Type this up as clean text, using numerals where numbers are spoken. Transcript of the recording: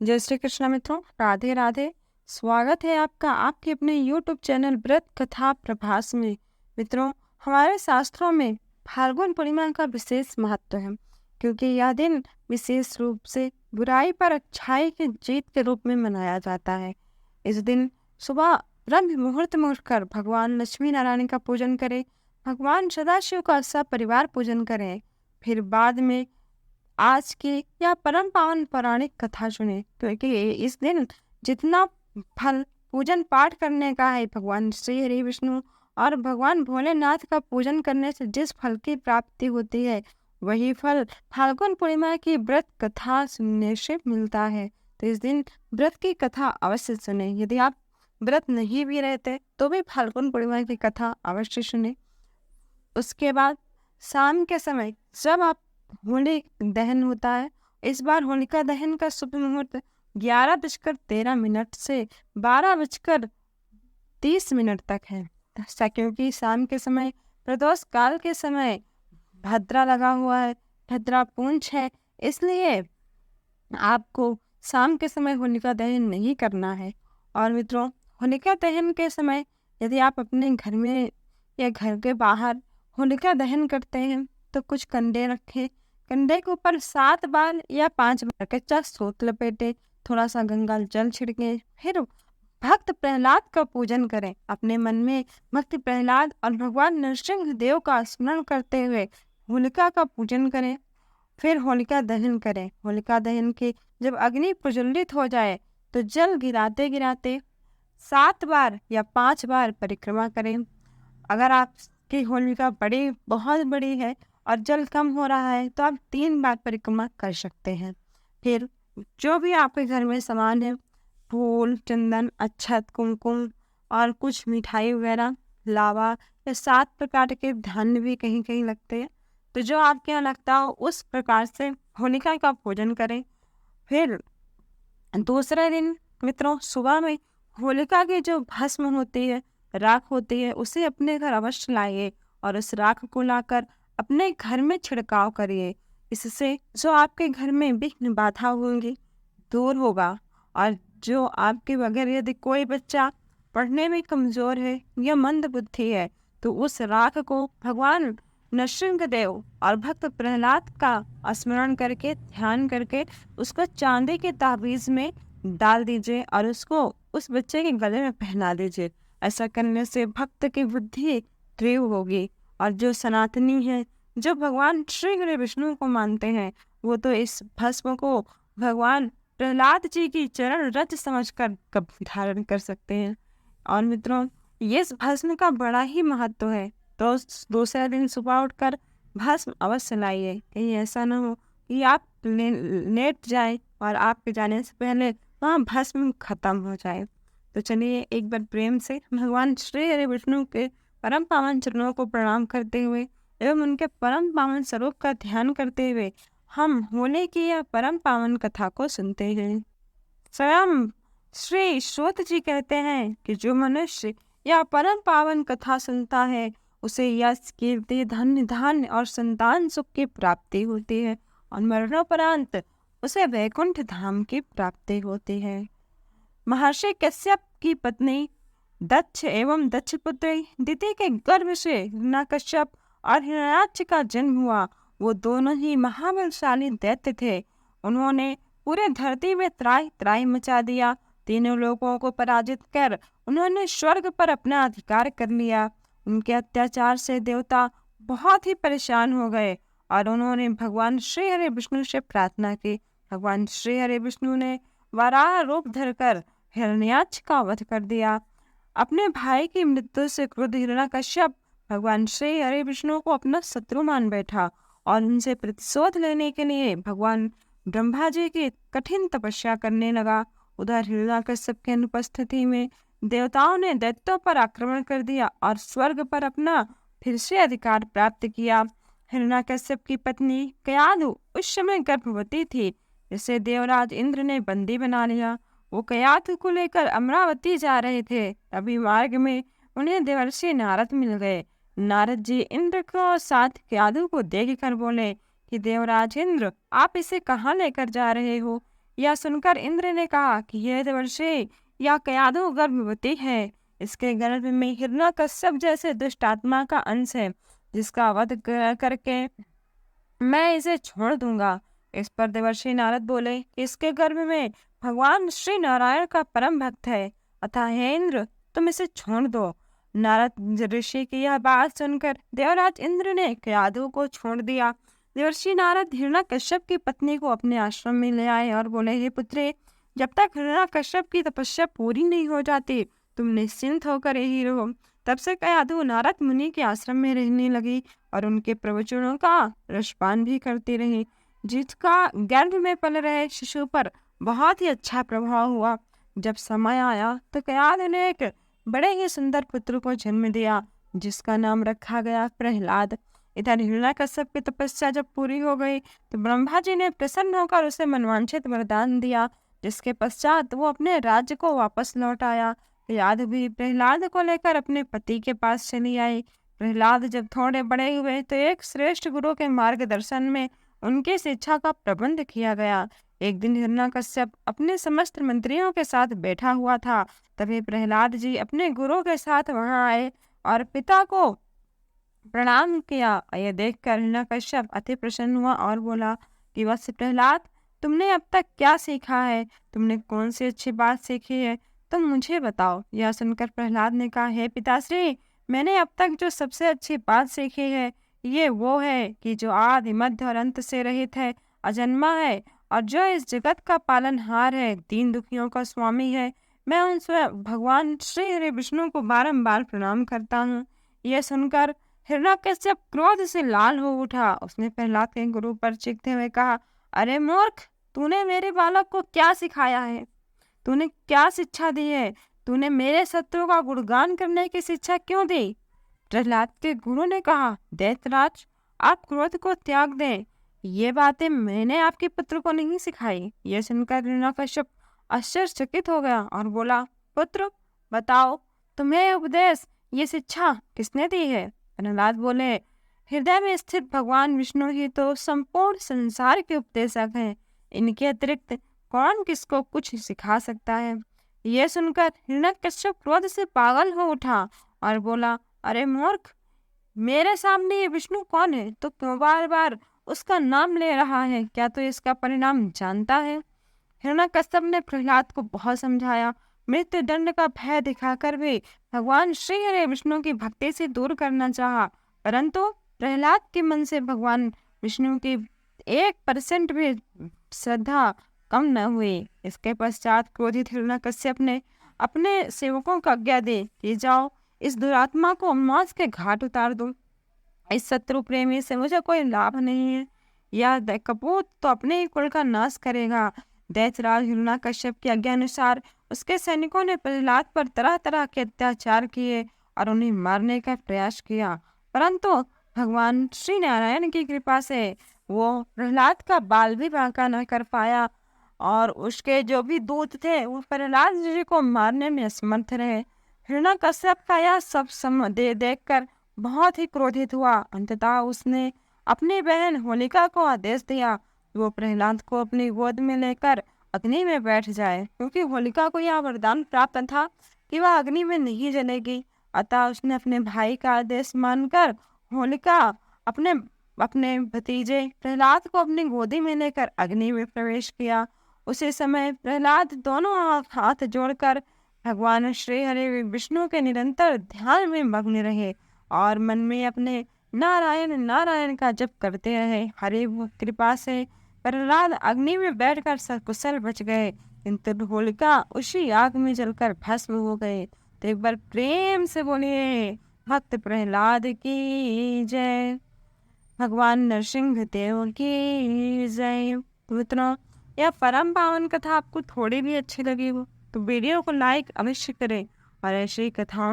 जय श्री कृष्ण मित्रों, राधे राधे। स्वागत है आपका आपके अपने YouTube चैनल व्रत कथा प्रभास में। मित्रों, हमारे शास्त्रों में फाल्गुन पूर्णिमा का विशेष महत्व है, क्योंकि यह दिन विशेष रूप से बुराई पर अच्छाई की जीत के रूप में मनाया जाता है। इस दिन सुबह ब्रह्म मुहूर्त में उठकर भगवान लक्ष्मी नारायण का पूजन करें, भगवान सदाशिव का सपरिवार पूजन करें, फिर बाद में आज की या परम पावन पौराणिक कथा सुने, क्योंकि इस दिन जितना फल पूजन पाठ करने का है, भगवान श्री हरि विष्णु और भगवान भोलेनाथ का पूजन करने से जिस फल की प्राप्ति होती है, वही फल फाल्गुन पूर्णिमा की व्रत कथा सुनने से मिलता है। तो इस दिन व्रत की कथा अवश्य सुने। यदि आप व्रत नहीं भी रहते तो भी फाल्गुन पूर्णिमा की कथा अवश्य सुने। उसके बाद शाम के समय जब आप होली दहन होता है, इस बार होलिका दहन का शुभ मुहूर्त 11:13 से 12:30 तक है। क्योंकि शाम के समय प्रदोष काल के समय भद्रा लगा हुआ है, भद्रा पूंछ है, इसलिए आपको शाम के समय होलिका दहन नहीं करना है। और मित्रों, होलिका दहन के समय यदि आप अपने घर में या घर के बाहर होलिका दहन करते हैं तो कुछ कंडे रखें, कंडे के ऊपर 7 बार या 5 बार कच्चा सोत लपेटे, थोड़ा सा गंगा जल छिड़के, फिर भक्त प्रहलाद का पूजन करें। अपने मन में भक्त प्रहलाद और भगवान नरसिंह देव का स्मरण करते हुए होलिका का पूजन करें, फिर होलिका दहन करें। होलिका दहन के जब अग्नि प्रज्वलित हो जाए तो जल गिराते गिराते 7 बार या 5 बार परिक्रमा करें। अगर आपकी होलिका बहुत बड़ी है और जल कम हो रहा है तो आप 3 बार परिक्रमा कर सकते हैं। फिर जो भी आपके घर में सामान है, फूल, चंदन, अक्षत, कुमकुम और कुछ मिठाई वगैरह, लावा या 7 प्रकार के धान्य भी कहीं कहीं लगते हैं, तो जो आपके यहाँ लगता हो उस प्रकार से होलिका का पूजन करें। फिर दूसरे दिन मित्रों, सुबह में होलिका की जो भस्म होती है, राख होती है, उसे अपने घर अवश्य लाइए और उस राख को लाकर अपने घर में छिड़काव करिए। इससे जो आपके घर में विघ्न बाधा होंगी दूर होगा। और जो आपके बगैर यदि कोई बच्चा पढ़ने में कमजोर है या मंद बुद्धि है, तो उस राख को भगवान नरसिंह देव और भक्त प्रहलाद का स्मरण करके, ध्यान करके उसको चांदी के ताबीज में डाल दीजिए और उसको उस बच्चे के गले में पहना दीजिए। ऐसा करने से भक्त की बुद्धि तीव्र होगी। और जो सनातनी है, जो भगवान श्री हरि विष्णु को मानते हैं, वो तो इस भस्म को भगवान प्रहलाद जी की चरण रज समझकर धारण कर सकते हैं। और मित्रों, ये इस भस्म का बड़ा ही महत्व है, तो दूसरे दिन सुबह उठकर भस्म अवश्य लाइए। कहीं ऐसा ना हो कि आप लेट जाए और आपके जाने से पहले वहाँ भस्म खत्म हो जाए। तो चलिए एक बार प्रेम से भगवान श्री हरि विष्णु के परम पावन चरणों को प्रणाम करते हुए एवं उनके परम पावन स्वरूप का ध्यान करते हुए हम होली की यह परम पावन कथा को सुनते हैं। स्वयं श्री श्रोत जी कहते हैं कि जो मनुष्य यह परम पावन कथा सुनता है, उसे यश, कीर्ति, धन्य, धान्य और संतान सुख की प्राप्ति होती है और मरणोपरांत उसे वैकुंठ धाम की प्राप्ति होती है। महर्षि कश्यप की पत्नी दक्ष एवं दक्ष पुत्री दिति के गर्भ से हिरण्यकश्यप और हिरण्याक्ष का जन्म हुआ। वो दोनों ही महाबलशाली दैत्य थे। उन्होंने पूरे धरती में त्राहि त्राहि मचा दिया। तीनों लोगों को पराजित कर उन्होंने स्वर्ग पर अपना अधिकार कर लिया। उनके अत्याचार से देवता बहुत ही परेशान हो गए और उन्होंने भगवान श्री हरि विष्णु से प्रार्थना की। भगवान श्री हरि विष्णु ने वराह रूप धरकर हिरण्याक्ष का वध कर दिया। अपने भाई की मृत्यु से क्रुद्ध हिरण्यकश्यप भगवान श्री हरि विष्णु को अपना शत्रु मान बैठा और उनसे प्रतिशोध लेने के लिए भगवान ब्रह्मा जी की कठिन तपस्या करने लगा। उधर हिरण्यकश्यप की अनुपस्थिति में देवताओं ने दैत्यों पर आक्रमण कर दिया और स्वर्ग पर अपना फिर से अधिकार प्राप्त किया। हिरण्यकश्यप की पत्नी कयाधु उस समय गर्भवती थी, जिसे देवराज इंद्र ने बंदी बना लिया। वो कयाधु को लेकर अमरावती जा रहे थे। अभी मार्ग में उन्हें देवर्षि नारद मिल गए। नारद जी इंद्र को साथ कयाधु को देख कर बोले कि देवराज इंद्र, आप इसे कहाँ लेकर जा रहे हो? यह सुनकर इंद्र ने कहा कि यह देवर्षि या कयाधु गर्भवती है। इसके गर्भ में हिरण्यकश्यप जैसे दुष्ट आत्मा का अंश है, जिसका वध करके मैं इसे छोड़ दूंगा। इस पर देवर्षि नारद बोले कि इसके गर्भ में भगवान श्री नारायण का परम भक्त है, अतः हे इंद्र, तुम इसे छोड़ दो। नारद ऋषि की यह बात सुनकर देवराज इंद्र ने कयाधु को छोड़ दिया। देवर्षि नारद हिरण्यकश्यप की पत्नी को अपने आश्रम में ले आए और बोले, हे पुत्रे, जब तक हिरण्यकश्यप की तपस्या पूरी नहीं हो जाती, तुम निश्चिंत होकर यही रहो। तब से कयाधु नारद मुनि के आश्रम में रहने लगी और उनके प्रवचनों का रसपान भी करती रही, जिसका गर्भ में पल रहे शिशु पर बहुत ही अच्छा प्रभाव हुआ। जब समय आया तो कयाधु ने एक बड़े ही सुंदर पुत्र को जन्म दिया, जिसका नाम रखा गया प्रहलाद। इधर हिरण्यकश्यप की तपस्या जब पूरी हो गई तो ब्रह्मा जी ने प्रसन्न होकर उसे मनवांछित वरदान दिया, जिसके पश्चात वो अपने राज्य को वापस लौट आया। कयाध भी प्रहलाद को लेकर अपने पति के पास चली आई। प्रहलाद जब थोड़े बड़े हुए तो एक श्रेष्ठ गुरु के मार्गदर्शन में उनकी शिक्षा का प्रबंध किया गया। एक दिन हिरण्यकश्यप अपने समस्त मंत्रियों के साथ बैठा हुआ था। तभी प्रहलाद जी अपने गुरु के साथ वहां आए और पिता को प्रणाम किया। यह देखकर हिरण्यकश्यप अति प्रसन्न हुआ और बोला कि वत्स प्रहलाद, तुमने अब तक क्या सीखा है? तुमने कौन सी अच्छी बात सीखी है? तुम मुझे बताओ। यह सुनकर प्रहलाद ने कहा, हे पिताश्री, मैंने अब तक जो सबसे अच्छी बात सीखी है ये वो है कि जो आदि मध्य और अंत से रहित है, अजन्मा है और जो इस जगत का पालनहार है, दीन दुखियों का स्वामी है, मैं उन स्वयं भगवान श्री हरि विष्णु को बारंबार प्रणाम करता हूँ। यह सुनकर हिरण्यकश्यप क्रोध से लाल हो उठा। उसने प्रहलाद के गुरु पर चीखते हुए कहा, अरे मूर्ख, तूने मेरे बालक को क्या सिखाया है? तूने क्या शिक्षा दी है? तूने मेरे शत्रु का गुणगान करने की शिक्षा क्यों दी? प्रहलाद के गुरु ने कहा, दैत्यराज, आप क्रोध को त्याग दें। ये बातें मैंने आपके पुत्र को नहीं सिखाई। यह सुनकर हिरण्यकश्यप आश्चर्यचकित हो गया और बोला, पुत्र, बताओ, तुम्हें उपदेश, ये शिक्षा किसने दी है? प्रहलाद बोले, हृदय में स्थित भगवान विष्णु ही तो संपूर्ण संसार के उपदेशक हैं। इनके अतिरिक्त कौन किसको कुछ सिखा सकता है? यह सुनकर हिरण्यकश्यप क्रोध से पागल हो उठा और बोला, अरे मूर्ख, मेरे सामने ये विष्णु कौन है? तो क्यों बार बार उसका नाम ले रहा है? क्या तो इसका परिणाम जानता है? हिरण्यकश्यप ने प्रहलाद को बहुत समझाया, मृत्यु दंड का भय दिखाकर भी भगवान श्री हरि विष्णु की भक्ति से दूर करना चाहा, परंतु प्रहलाद के मन से भगवान विष्णु की 1% भी श्रद्धा कम न हुई। इसके पश्चात क्रोधित हिरण्यकश्यप ने अपने सेवकों को आज्ञा दी कि जाओ, इस दुरात्मा को मौत के घाट उतार दो। इस शत्रु प्रेमी से मुझे कोई लाभ नहीं है। यह कपूत तो अपने ही कुल का नाश करेगा। दैत्यराज हिरण्यकश्यप की आज्ञा अनुसार उसके सैनिकों ने प्रहलाद पर तरह तरह के अत्याचार किए और उन्हें मारने का प्रयास किया, परंतु भगवान श्री नारायण की कृपा से वो प्रहलाद का बाल भी बांका न कर पाया और उसके जो भी दूत थे वो प्रहलाद जी को मारने में असमर्थ रहे। हिरण्यकश्यप का यह सब देखकर बहुत ही क्रोधित हुआ। अंततः उसने अपनी बहन होलिका को आदेश दिया वो प्रहलाद को अपनी गोद में लेकर अग्नि में बैठ जाए, क्योंकि होलिका को यह वरदान प्राप्त था कि वह अग्नि में नहीं जलेगी। अतः उसने अपने भाई का आदेश मानकर होलिका अपने अपने भतीजे प्रहलाद को अपनी गोदी में लेकर अग्नि में प्रवेश किया। उसी समय प्रहलाद दोनों हाथ जोड़कर भगवान श्री हरि विष्णु के निरंतर ध्यान में मग्न रहे और मन में अपने नारायण नारायण का जप करते रहे। हरि कृपा से प्रहलाद अग्नि में बैठकर सकुशल बच गए, किंतु होलिका उसी आग में जलकर भस्म हो गए। तो एक बार प्रेम से बोलिए, भक्त प्रहलाद की जय, भगवान नरसिंह देव की जय। तो मित्रों, यह परम पावन कथा आपको थोड़ी भी अच्छी लगी हो तो वीडियो को लाइक अवश्य करें और ऐसी कथाओं